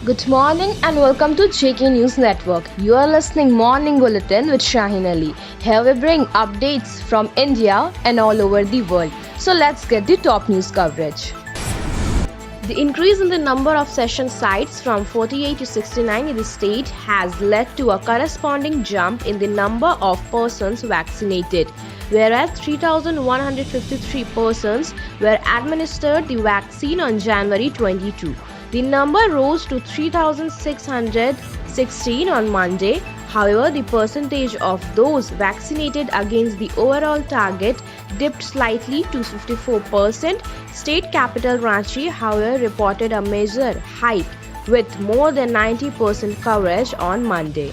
Good morning and welcome to JK News Network. You are listening Morning Bulletin with Shaheen Ali. Here we bring updates from India and all over the world. So let's get the top news coverage. The increase in the number of session sites from 48 to 69 in the state has led to a corresponding jump in the number of persons vaccinated, whereas 3,153 persons were administered the vaccine on January 22. The number rose to 3,616 on Monday. However, the percentage of those vaccinated against the overall target dipped slightly to 54%. State capital Ranchi, however, reported a major hike with more than 90% coverage on Monday.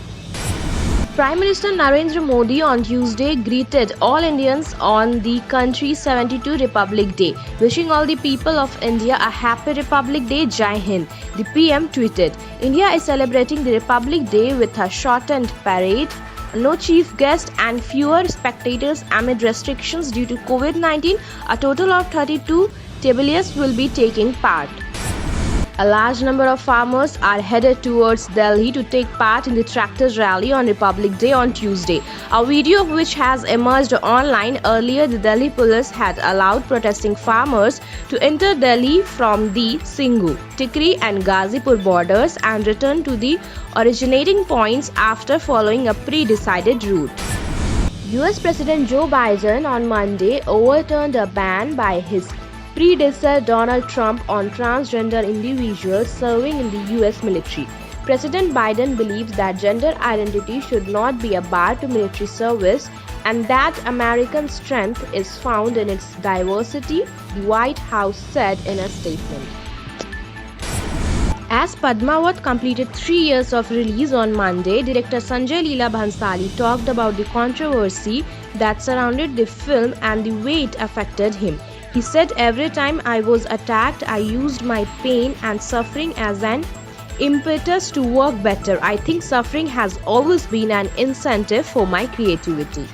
Prime Minister Narendra Modi on Tuesday greeted all Indians on the country's 72nd Republic Day, wishing all the people of India a happy Republic Day. Jai Hind. The PM tweeted, India is celebrating the Republic Day with a shortened parade, no chief guest and fewer spectators amid restrictions due to COVID-19. A total of 32 tabliers will be taking part. A large number of farmers are headed towards Delhi to take part in the tractors rally on Republic Day on Tuesday. A video of which has emerged online. Earlier, the Delhi police had allowed protesting farmers to enter Delhi from the Singhu, Tikri and Ghazipur borders and return to the originating points after following a pre-decided route. US President Joe Biden on Monday overturned a ban by his predecessor Donald Trump on transgender individuals serving in the US military. President Biden believes that gender identity should not be a bar to military service and that American strength is found in its diversity, the White House said in a statement. As Padmavat completed 3 years of release on Monday, director Sanjay Leela Bhansali talked about the controversy that surrounded the film and the way it affected him. He said, every time I was attacked, I used my pain and suffering as an impetus to work better. I think suffering has always been an incentive for my creativity.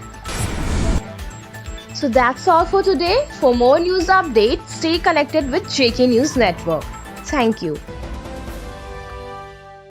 So that's all for today. For more news updates, stay connected with JK News Network. Thank you.